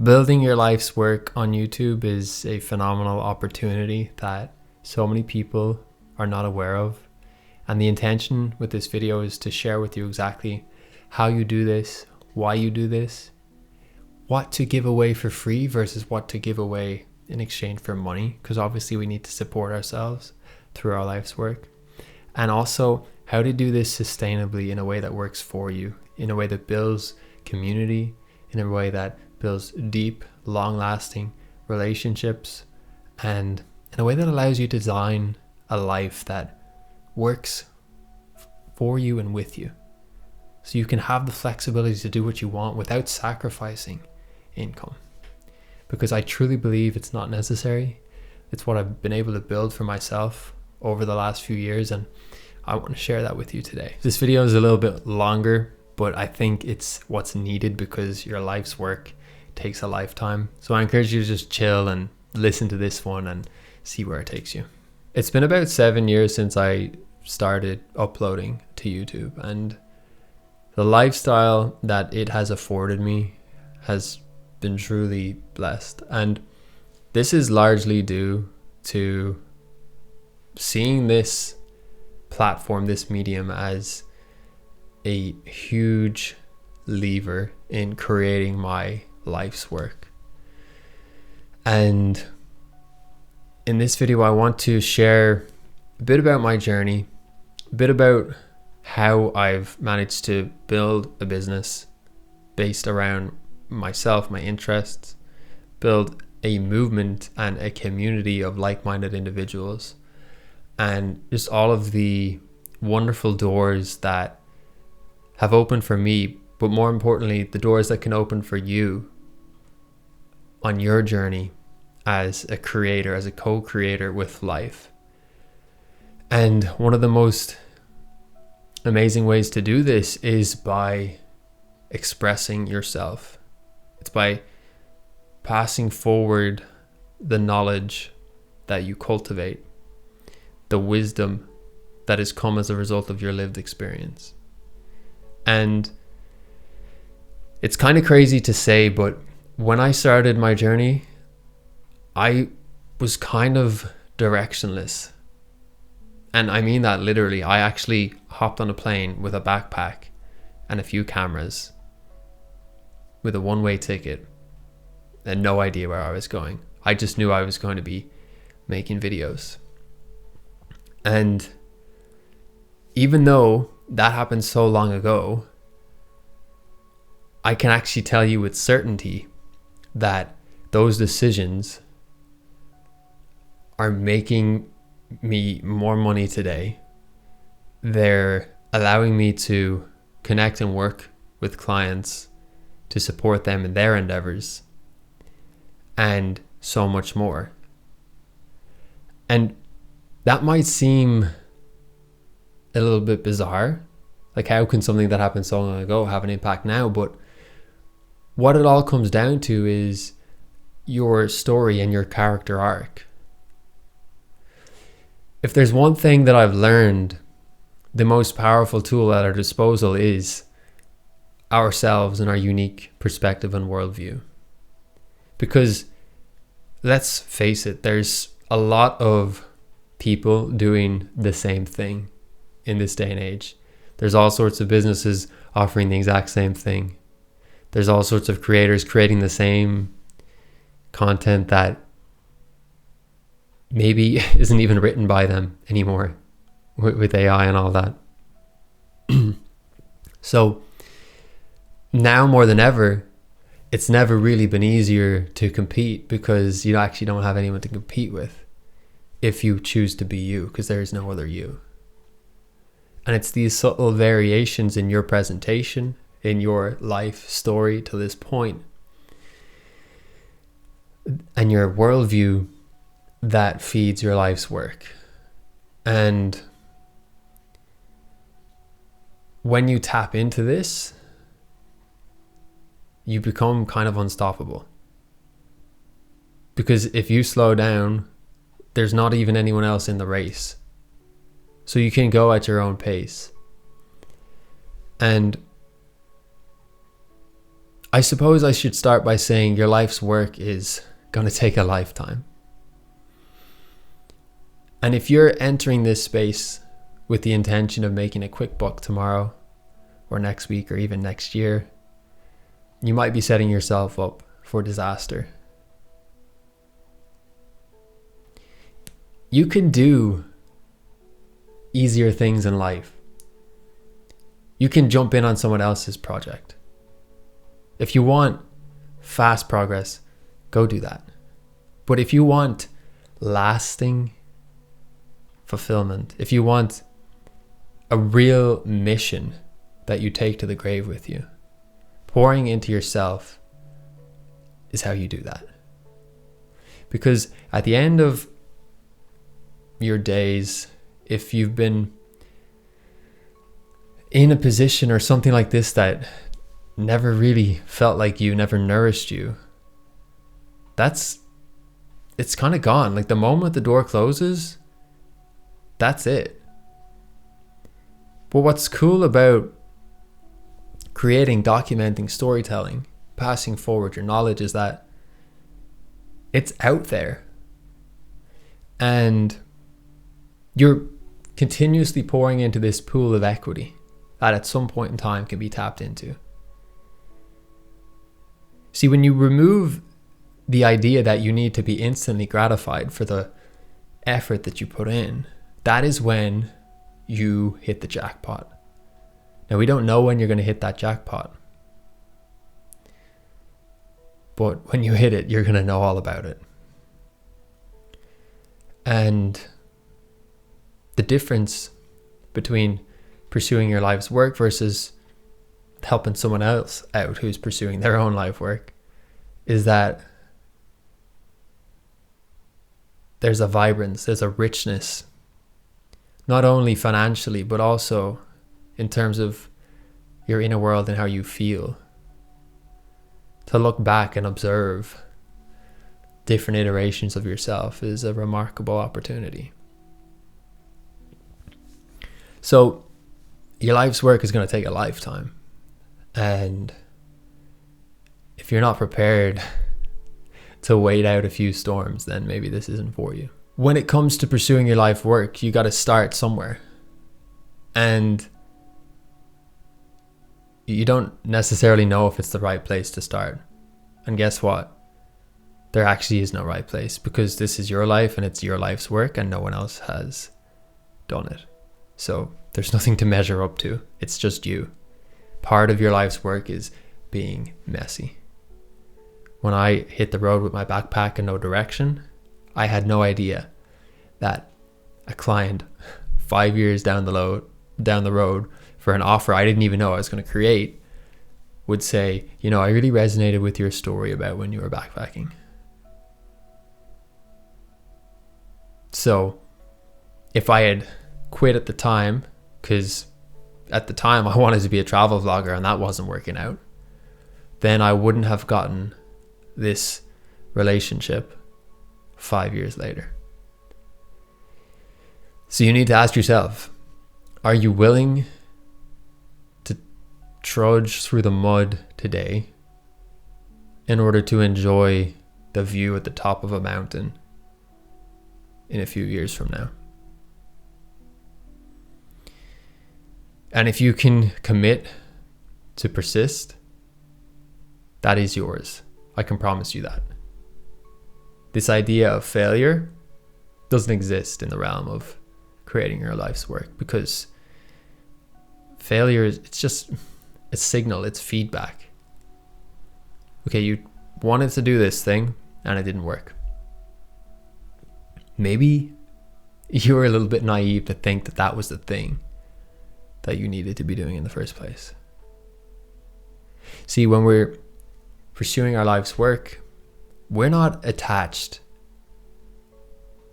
Building your life's work on YouTube is a phenomenal opportunity that so many people are not aware of. And the intention with this video is to share with you exactly how you do this, why you do this, what to give away for free versus what to give away in exchange for money, because obviously we need to support ourselves through our life's work. And also how to do this sustainably in a way that works for you, in a way that builds community, in a way that builds deep, long-lasting relationships, and in a way that allows you to design a life that works for you and with you. So you can have the flexibility to do what you want without sacrificing income. Because I truly believe it's not necessary. It's what I've been able to build for myself over the last few years, and I want to share that with you today. This video is a little bit longer, but I think it's what's needed because your life's work takes a lifetime. So I encourage you to just chill and listen to this one and see where it takes you. It's been about 7 years since I started uploading to YouTube, and the lifestyle that it has afforded me has been truly blessed. And this is largely due to seeing this platform, this medium, as a huge lever in creating my life's work. And in this video, I want to share a bit about my journey, a bit about how I've managed to build a business based around myself, my interests, build a movement and a community of like-minded individuals, and just all of the wonderful doors that have opened for me, but more importantly, the doors that can open for you on your journey as a creator, as a co-creator with life. And one of the most amazing ways to do this is by expressing yourself. It's by passing forward the knowledge that you cultivate, the wisdom that has come as a result of your lived experience. And it's kind of crazy to say, but when I started my journey, I was kind of directionless. And I mean that literally. I actually hopped on a plane with a backpack and a few cameras with a one-way ticket and no idea where I was going. I just knew I was going to be making videos. And even though that happened so long ago, I can actually tell you with certainty that those decisions are making me more money today. They're allowing me to connect and work with clients to support them in their endeavors, and so much more. And that might seem a little bit bizarre. Like, how can something that happened so long ago have an impact now? But what it all comes down to is your story and your character arc. If there's one thing that I've learned, the most powerful tool at our disposal is ourselves and our unique perspective and worldview. Because let's face it, there's a lot of people doing the same thing in this day and age. There's all sorts of businesses offering the exact same thing. There's all sorts of creators creating the same content that maybe isn't even written by them anymore with AI and all that. So now more than ever, it's never really been easier to compete, because you actually don't have anyone to compete with if you choose to be you, because there is no other you. And it's these subtle variations in your presentation, in your life story to this point, and your worldview that feeds your life's work. And when you tap into this, you become kind of unstoppable. Because if you slow down, there's not even anyone else in the race. So you can go at your own pace. And I suppose I should start by saying your life's work is going to take a lifetime. And if you're entering this space with the intention of making a quick buck tomorrow or next week or even next year, you might be setting yourself up for disaster. You can do easier things in life. You can jump in on someone else's project. If you want fast progress, go do that. But if you want lasting fulfillment, if you want a real mission that you take to the grave with you, pouring into yourself is how you do that. Because at the end of your days, if you've been in a position or something like this that never really felt like you, never nourished you, it's kind of gone. Like the moment the door closes, that's it. But what's cool about creating, documenting, storytelling, passing forward your knowledge is that it's out there. And you're continuously pouring into this pool of equity that at some point in time can be tapped into. See, when you remove the idea that you need to be instantly gratified for the effort that you put in, that is when you hit the jackpot. Now, we don't know when you're going to hit that jackpot, but when you hit it, you're going to know all about it. And the difference between pursuing your life's work versus helping someone else out who's pursuing their own life work is that there's a vibrance, there's a richness, not only financially, but also in terms of your inner world and how you feel. To look back and observe different iterations of yourself is a remarkable opportunity. So your life's work is going to take a lifetime. And if you're not prepared to wait out a few storms, then maybe this isn't for you. When it comes to pursuing your life work, you got to start somewhere. And you don't necessarily know if it's the right place to start. And guess what? There actually is no right place, because this is your life and it's your life's work and no one else has done it. So there's nothing to measure up to. It's just you. Part of your life's work is being messy. When I hit the road with my backpack and no direction, I had no idea that a client 5 years down the road for an offer I didn't even know I was going to create would say, I really resonated with your story about when you were backpacking. So if I had quit at the time, because at the time I wanted to be a travel vlogger and that wasn't working out, then I wouldn't have gotten this relationship 5 years later. So you need to ask yourself, are you willing to trudge through the mud today in order to enjoy the view at the top of a mountain in a few years from now? And if you can commit to persist, that is yours. I can promise you that. This idea of failure doesn't exist in the realm of creating your life's work, because failure is, it's just a signal, it's feedback. Okay, you wanted to do this thing and it didn't work. Maybe you were a little bit naive to think that that was the thing that you needed to be doing in the first place. See, when we're pursuing our life's work, we're not attached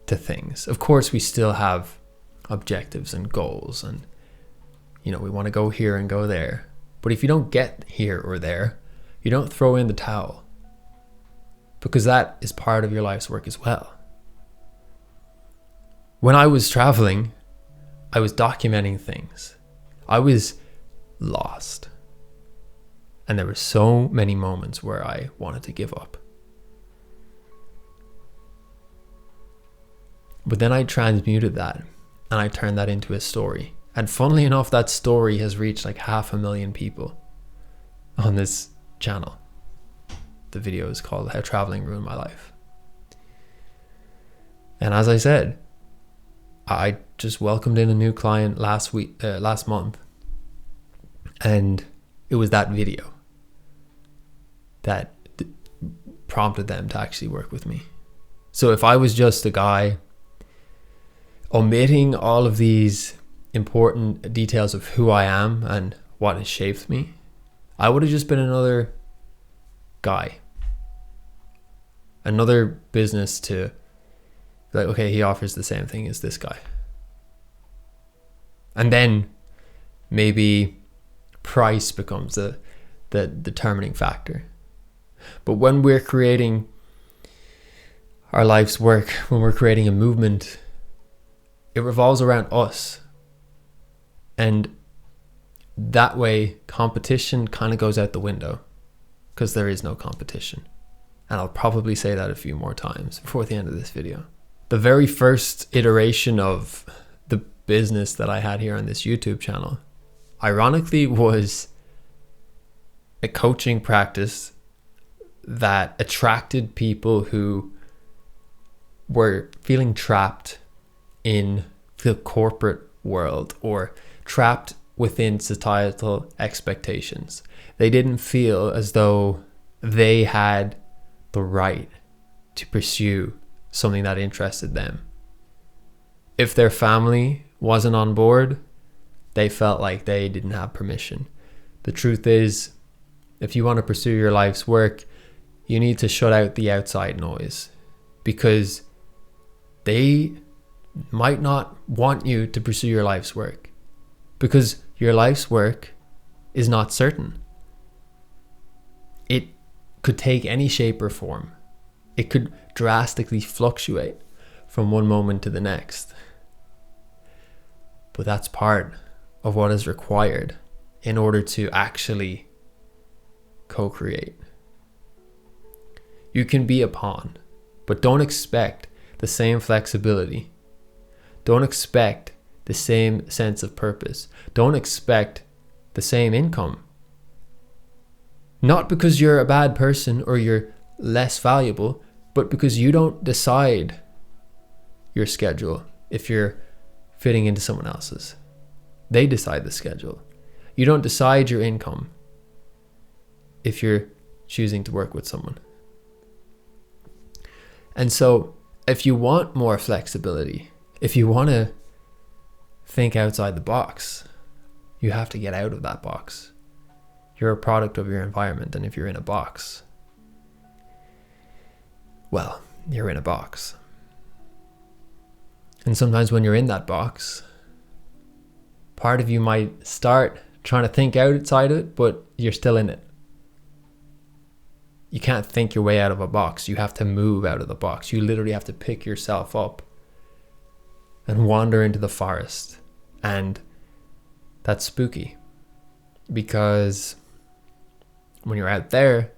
to things. Of course, we still have objectives and goals, and we want to go here and go there. But if you don't get here or there, you don't throw in the towel, because that is part of your life's work as well. When I was traveling, I was documenting things. I was lost. And there were so many moments where I wanted to give up. But then I transmuted that and I turned that into a story. And funnily enough, that story has reached like 500,000 people on this channel. The video is called How Traveling Ruined My Life. And as I said, I just welcomed in a new client last month. And it was that video that prompted them to actually work with me. So if I was just a guy omitting all of these important details of who I am and what has shaped me, I would have just been another guy, another business to like, okay, he offers the same thing as this guy. And then maybe price becomes the determining factor. But when we're creating our life's work, when we're creating a movement, it revolves around us. And that way, competition kind of goes out the window because there is no competition. And I'll probably say that a few more times before the end of this video. The very first iteration of the business that I had here on this YouTube channel, ironically, was a coaching practice that attracted people who were feeling trapped in the corporate world or trapped within societal expectations. They didn't feel as though they had the right to pursue something that interested them. If their family wasn't on board, they felt like they didn't have permission. The truth is, if you want to pursue your life's work, you need to shut out the outside noise, because they might not want you to pursue your life's work, because your life's work is not certain. It could take any shape or form. It could drastically fluctuate from one moment to the next. But that's part of what is required in order to actually co-create. You can be a pawn, but don't expect the same flexibility. Don't expect the same sense of purpose. Don't expect the same income. Not because you're a bad person or you're less valuable, but because you don't decide your schedule if you're fitting into someone else's. They decide the schedule. You don't decide your income if you're choosing to work with someone. And so if you want more flexibility, if you want to think outside the box, you have to get out of that box. You're a product of your environment, and if you're in a box, well, you're in a box. And sometimes when you're in that box, part of you might start trying to think outside it, but you're still in it. You can't think your way out of a box. You have to move out of the box. You literally have to pick yourself up and wander into the forest. And that's spooky, because when you're out there,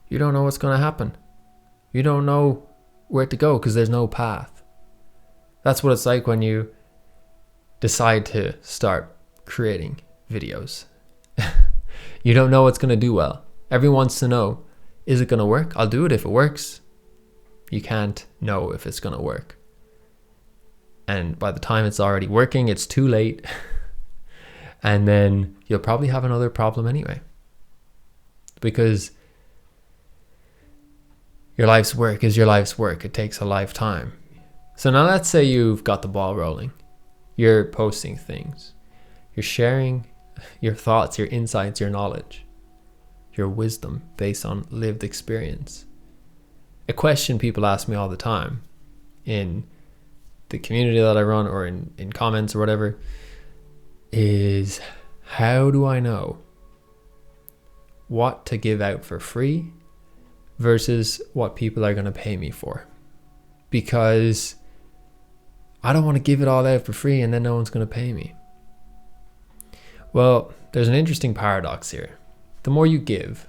you don't know what's going to happen. You don't know where to go because there's no path. That's what it's like when you decide to start creating videos. You don't know what's going to do well. Everyone wants to know, is it going to work? I'll do it if it works. You can't know if it's going to work. And by the time it's already working, it's too late. And then you'll probably have another problem anyway, because your life's work is your life's work. It takes a lifetime. So now let's say you've got the ball rolling. You're posting things. You're sharing your thoughts, your insights, your knowledge, your wisdom based on lived experience. A question people ask me all the time in the community that I run, or in comments or whatever, is how do I know what to give out for free versus what people are going to pay me for? Because I don't want to give it all out for free and then no one's going to pay me. Well, there's an interesting paradox here. the more you give,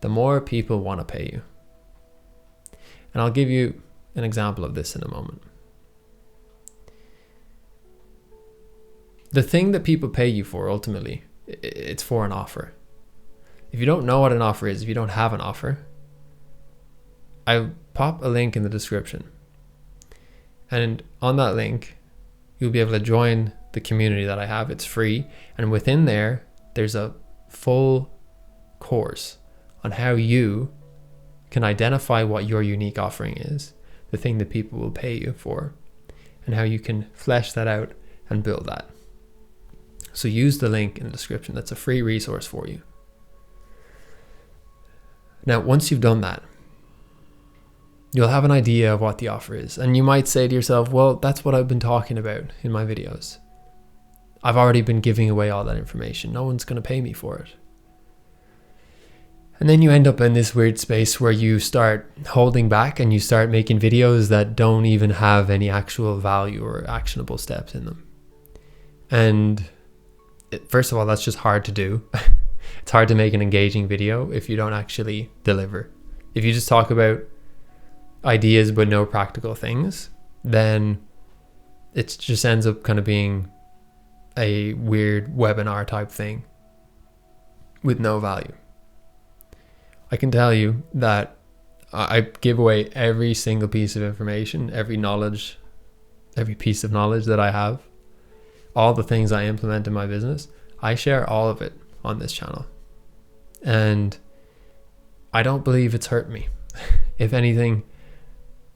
the more people want to pay you. And I'll give you an example of this in a moment. The thing that people pay you for, ultimately, it's for an offer. If you don't know what an offer is, if you don't have an offer, I'll pop a link in the description. And on that link, you'll be able to join the community that I have. It's free. And within there, there's a full course on how you can identify what your unique offering is, the thing that people will pay you for, and how you can flesh that out and build that. So use the link in the description. That's a free resource for you. Now, once you've done that, you'll have an idea of what the offer is. And you might say to yourself, well, that's what I've been talking about in my videos. I've already been giving away all that information. No one's going to pay me for it. And then you end up in this weird space where you start holding back and you start making videos that don't even have any actual value or actionable steps in them. And first of all, that's just hard to do. It's hard to make an engaging video if you don't actually deliver. If you just talk about ideas but no practical things, then it just ends up kind of being a weird webinar type thing with no value. I can tell you that I give away every single piece of information, every knowledge, every piece of knowledge that I have, all the things I implement in my business. I share all of it on this channel. And I don't believe it's hurt me. If anything,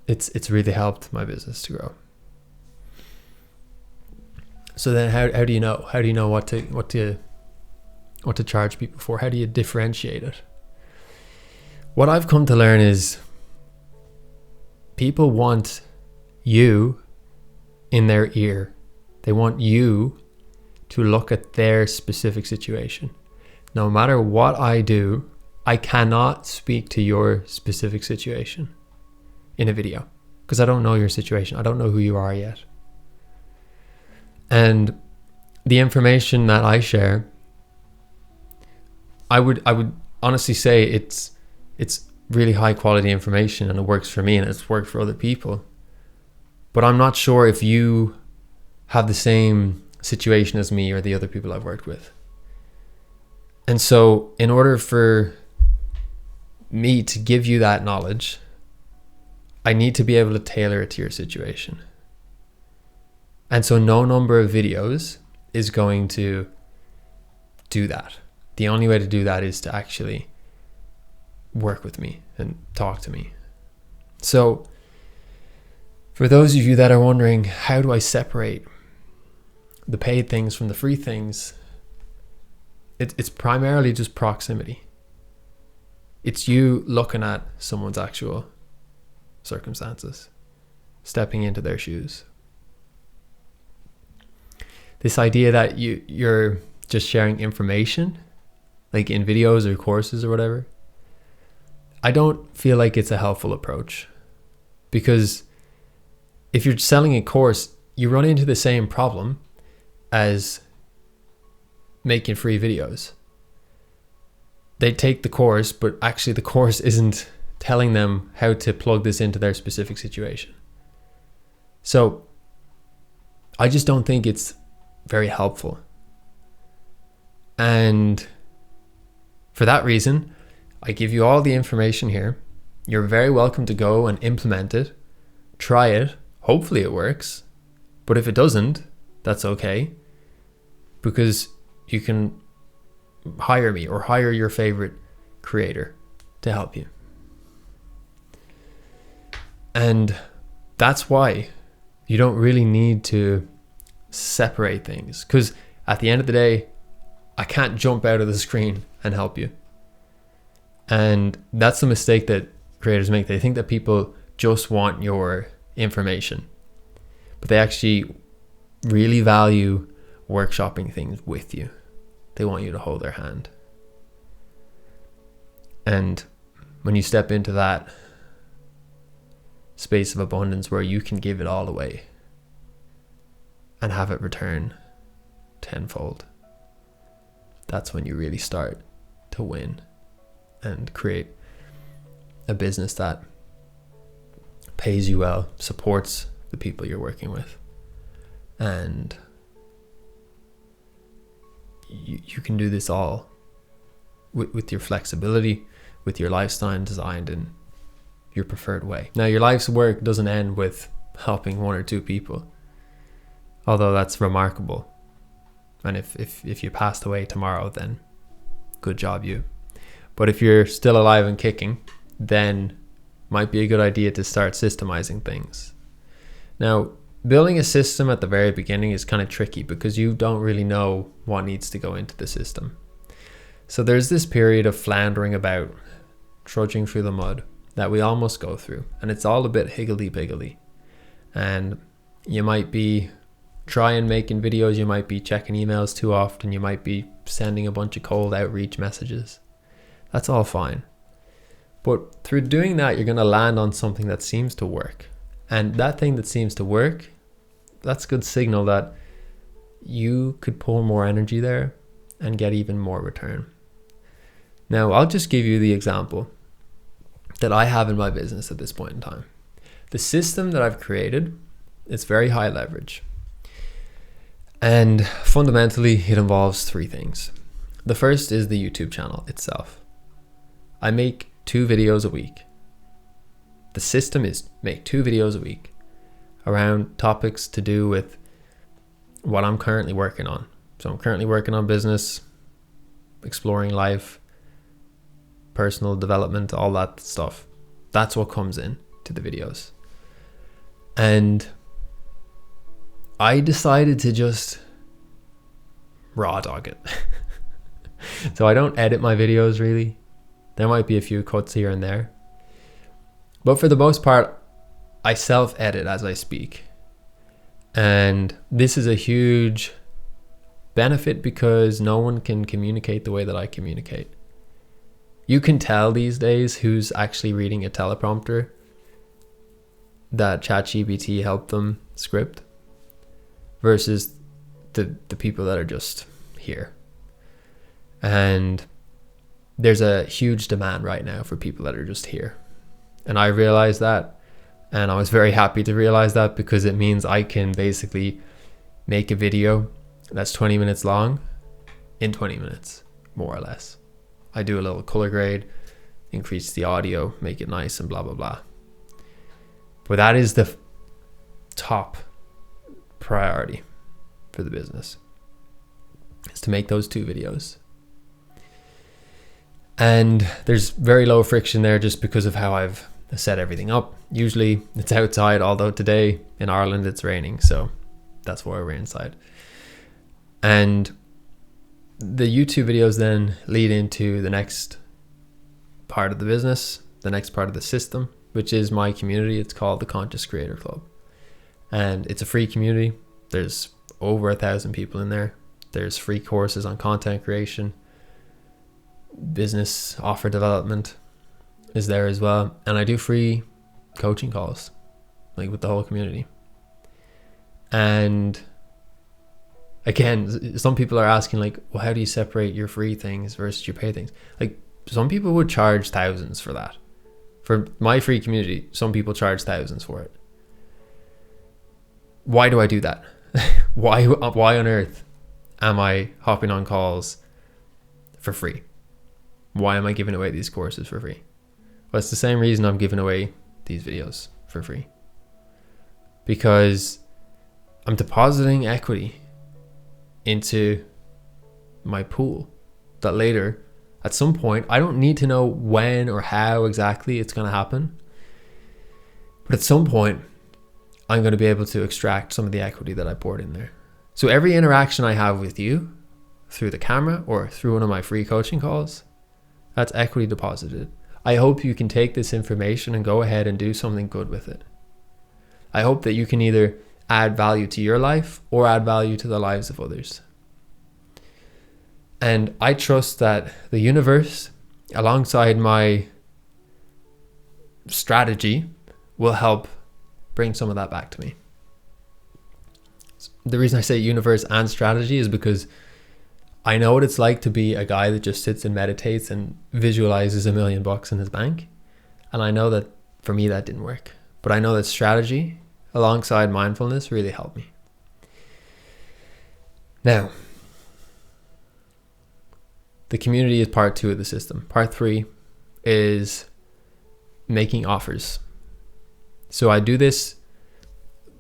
it's really helped my business to grow. So then how do you know? How do you know what to charge people for? How do you differentiate it? What I've come to learn is people want you in their ear. They want you to look at their specific situation. No matter what I do, I cannot speak to your specific situation in a video because I don't know your situation. I don't know who you are yet. And the information that I share, I would honestly say it's really high quality information and it works for me and it's worked for other people. But I'm not sure if you have the same situation as me or the other people I've worked with. And so in order for me to give you that knowledge, I need to be able to tailor it to your situation. And so no number of videos is going to do that. The only way to do that is to actually work with me and talk to me. So for those of you that are wondering, how do I separate the paid things from the free things? It's primarily just proximity. It's you looking at someone's actual circumstances, stepping into their shoes. This idea that you're just sharing information, like in videos or courses or whatever, I don't feel like it's a helpful approach. Because if you're selling a course, you run into the same problem as making free videos. They take the course, but actually the course isn't telling them how to plug this into their specific situation. So I just don't think it's very helpful. And for that reason, I give you all the information here. You're very welcome to go and implement it, try it. Hopefully it works. But if it doesn't, that's okay. Because you can hire me or hire your favorite creator to help you. And that's why you don't really need to separate things. Because at the end of the day, I can't jump out of the screen and help you. And that's the mistake that creators make. They think that people just want your information, but they actually really value workshopping things with you. They want you to hold their hand. And when you step into that space of abundance where you can give it all away and have it return tenfold, that's when you really start to win and create a business that pays you well, supports the people you're working with, and you can do this all with your flexibility, with your lifestyle designed in your preferred way. Now, your life's work doesn't end with helping one or two people, although that's remarkable. And if you passed away tomorrow, then good job you. But if you're still alive and kicking, then might be a good idea to start systemizing things. Now, building a system at the very beginning is kind of tricky because you don't really know what needs to go into the system. So there's this period of floundering about, trudging through the mud that we all must go through. And it's all a bit higgledy-piggledy. And you might be trying making videos, you might be checking emails too often, you might be sending a bunch of cold outreach messages. That's all fine. But through doing that, you're going to land on something that seems to work. And that thing that seems to work, that's a good signal that you could pour more energy there and get even more return. Now, I'll just give you the example that I have in my business at this point in time. The system that I've created, it's very high leverage. And fundamentally, it involves three things. The first is the YouTube channel itself. I make 2 videos a week. The system is make 2 videos a week around topics to do with what I'm currently working on. So I'm currently working on business, exploring life, personal development, all that stuff. That's what comes in to the videos. And I decided to just raw dog it. So I don't edit my videos really. There might be a few cuts here and there. But for the most part, I self-edit as I speak. And this is a huge benefit because no one can communicate the way that I communicate. You can tell these days who's actually reading a teleprompter that ChatGPT helped them script versus the people that are just here. And there's a huge demand right now for people that are just here. And I realized that, and I was very happy to realize that because it means I can basically make a video that's 20 minutes long in 20 minutes, more or less. I do a little color grade, increase the audio, make it nice and blah, blah, blah. But that is the top priority for the business, is to make those 2 videos. And there's very low friction there just because of how I've set everything up. Usually it's outside, although today in Ireland it's raining, so that's why we're inside. And the YouTube videos then lead into the next part of the business, the next part of the system, which is my community. It's called the Conscious Creator Club. And it's a free community. There's over 1,000 people in there. There's free courses on content creation. Business offer development is there as well. And I do free coaching calls, like with the whole community. And again, some people are asking like, well, how do you separate your free things versus your pay things? Like some people would charge thousands for that. For my free community, some people charge thousands for it. Why do I do that? Why on earth am I hopping on calls for free? Why am I giving away these courses for free? Well, it's the same reason I'm giving away these videos for free. Because I'm depositing equity into my pool that later, at some point, I don't need to know when or how exactly it's going to happen. But at some point, I'm going to be able to extract some of the equity that I poured in there. So every interaction I have with you through the camera or through one of my free coaching calls, that's equity deposited. I hope you can take this information and go ahead and do something good with it. I hope that you can either add value to your life or add value to the lives of others. And I trust that the universe, alongside my strategy, will help bring some of that back to me. The reason I say universe and strategy is because I know what it's like to be a guy that just sits and meditates and visualizes $1 million in his bank. And I know that for me, that didn't work. But I know that strategy alongside mindfulness really helped me. Now, the community is part 2 of the system. Part 3 is making offers. So I do this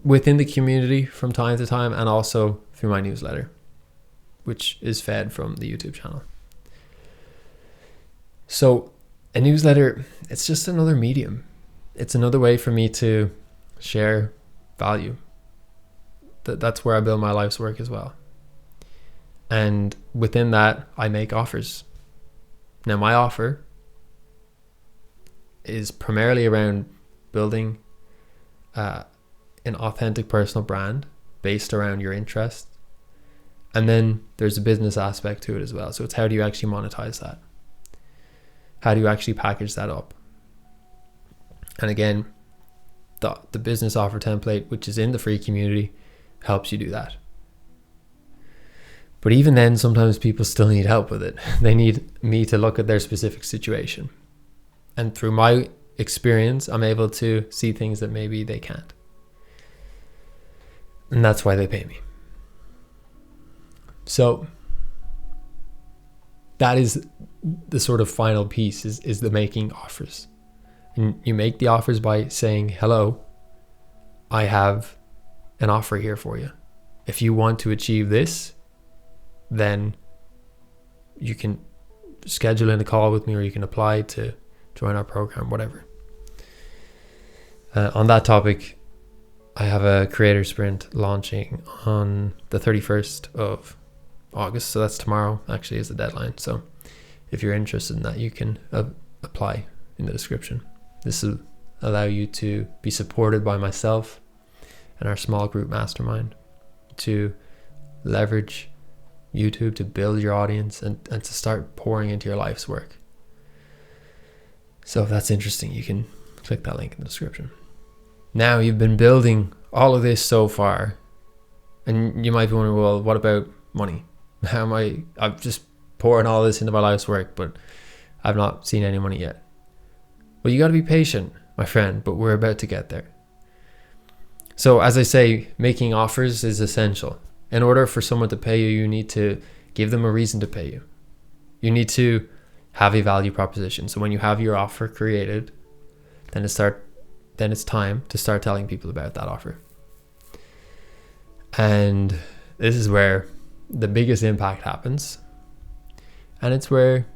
within the community from time to time, and also through my newsletter, which is fed from the YouTube channel. So a newsletter, it's just another medium. It's another way for me to share value. That's where I build my life's work as well. And within that, I make offers. Now, my offer is primarily around building an authentic personal brand based around your interests. And then there's a business aspect to it as well. So it's how do you actually monetize that? How do you actually package that up? And again, the business offer template, which is in the free community, helps you do that. But even then, sometimes people still need help with it. They need me to look at their specific situation. And through my experience, I'm able to see things that maybe they can't. And that's why they pay me. So that is the sort of final piece, is the making offers. And you make the offers by saying, hello, I have an offer here for you. If you want to achieve this, then you can schedule in a call with me, or you can apply to join our program, whatever. On that topic, I have a creator sprint launching on the 31st of August. So that's tomorrow, actually, is the deadline. So if you're interested in that, you can apply in the description. This will allow you to be supported by myself and our small group mastermind to leverage YouTube to build your audience and to start pouring into your life's work. So if that's interesting, you can click that link in the description. Now, you've been building all of this so far, and you might be wondering, well, what about money? How am I'm just pouring all this into my life's work, but I've not seen any money yet. Well, you got to be patient, my friend, but we're about to get there. So as I say, making offers is essential. In order for someone to pay you, you need to give them a reason to pay you. You need to have a value proposition. So when you have your offer created, then it's time to start telling people about that offer. And this is where the biggest impact happens. And it's where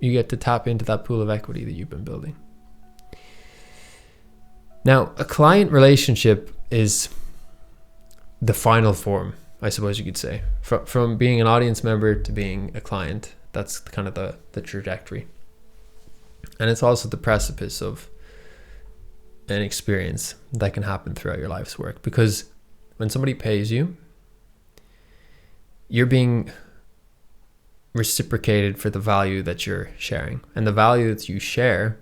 you get to tap into that pool of equity that you've been building. Now, a client relationship is the final form, I suppose you could say. From being an audience member to being a client, that's kind of the trajectory. And it's also the precipice of an experience that can happen throughout your life's work. Because when somebody pays you, you're being reciprocated for the value that you're sharing. And the value that you share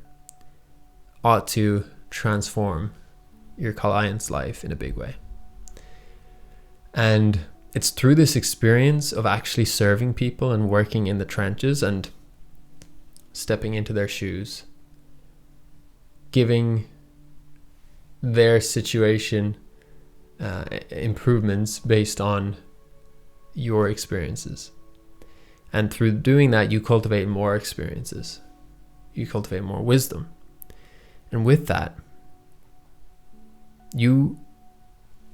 ought to transform your client's life in a big way. And it's through this experience of actually serving people and working in the trenches and stepping into their shoes, giving their situation improvements based on your experiences. And through doing that, you cultivate more experiences. You cultivate more wisdom. And with that, you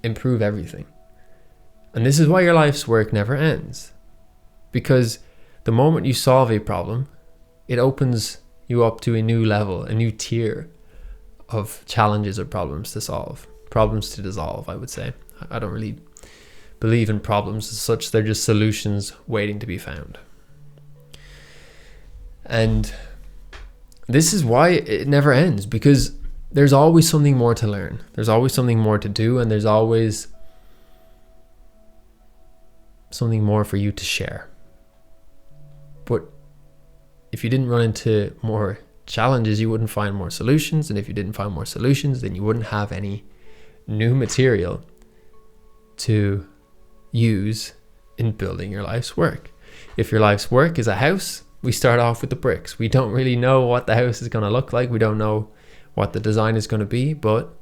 improve everything. And this is why your life's work never ends. Because the moment you solve a problem, it opens you up to a new level, a new tier of challenges or problems to solve. Problems to dissolve, I would say. I don't really believe in problems as such. They're just solutions waiting to be found. And this is why it never ends, because there's always something more to learn. There's always something more to do, and there's always something more for you to share. But if you didn't run into more challenges, you wouldn't find more solutions. And if you didn't find more solutions, then you wouldn't have any new material to use in building your life's work. If your life's work is a house, we start off with the bricks. We don't really know what the house is going to look like. We don't know what the design is going to be, but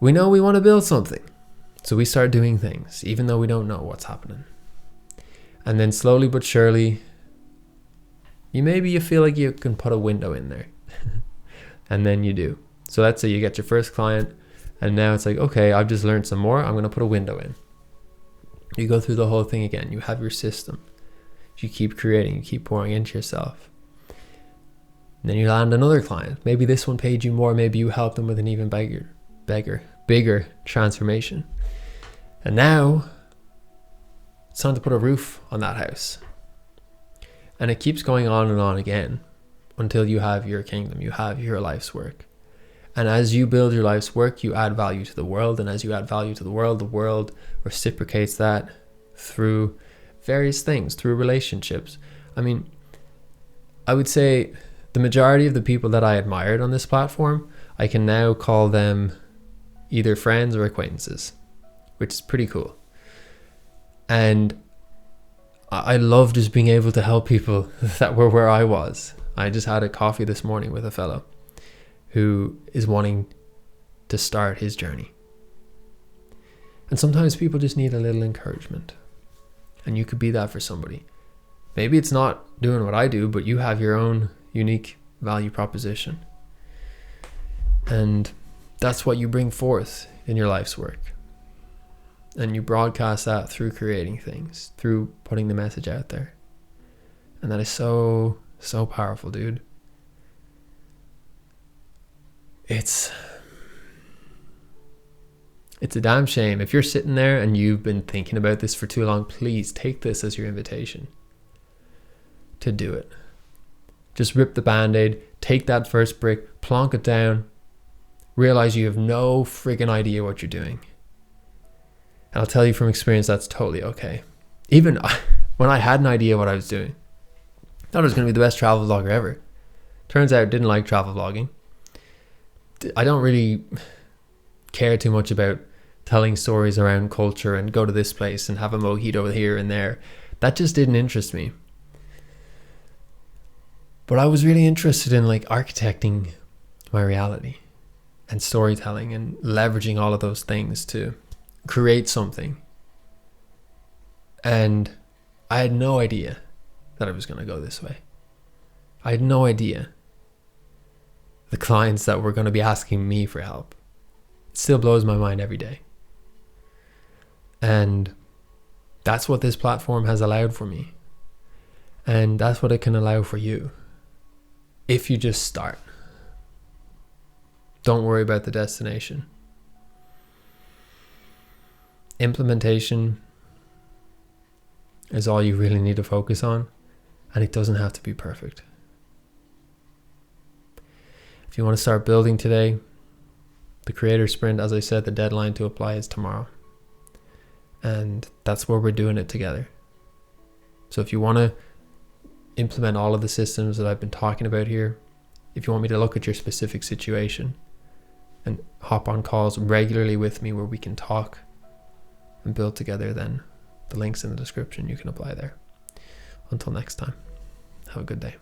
we know we want to build something. So we start doing things, even though we don't know what's happening. And then slowly but surely, you feel like you can put a window in there. And then you do. So let's say you get your first client, and now it's like, okay, I've just learned some more. I'm going to put a window in. You go through the whole thing again. You have your system. You keep creating, you keep pouring into yourself. And then you land another client. Maybe this one paid you more. Maybe you helped them with an even bigger transformation. And now it's time to put a roof on that house. And it keeps going on and on again until you have your kingdom, you have your life's work. And as you build your life's work, you add value to the world. And as you add value to the world reciprocates that through various things, through relationships. I mean, I would say the majority of the people that I admired on this platform, I can now call them either friends or acquaintances, which is pretty cool. And I love just being able to help people that were where I was. I just had a coffee this morning with a fellow who is wanting to start his journey. And sometimes people just need a little encouragement. And you could be that for somebody. Maybe it's not doing what I do, but you have your own unique value proposition. And that's what you bring forth in your life's work. And you broadcast that through creating things, through putting the message out there. And that is so, so powerful, dude. It's a damn shame. If you're sitting there and you've been thinking about this for too long, please take this as your invitation to do it. Just rip the band-aid, take that first brick, plonk it down, realize you have no friggin' idea what you're doing. And I'll tell you from experience, that's totally okay. Even when I had an idea what I was doing, I thought I was going to be the best travel vlogger ever. Turns out I didn't like travel vlogging. I don't really care too much about telling stories around culture and go to this place and have a mojito here and there. That just didn't interest me. But I was really interested in like architecting my reality and storytelling and leveraging all of those things to create something. And I had no idea that I was going to go this way. I had no idea the clients that were going to be asking me for help. It still blows my mind every day. And that's what this platform has allowed for me. And that's what it can allow for you. If you just start. Don't worry about the destination. Implementation is all you really need to focus on, and it doesn't have to be perfect. If you want to start building today, the creator sprint, as I said, the deadline to apply is tomorrow. And that's where we're doing it together. So if you want to implement all of the systems that I've been talking about here, if you want me to look at your specific situation and hop on calls regularly with me where we can talk and build together, then the link's in the description. You can apply there. Until next time, have a good day.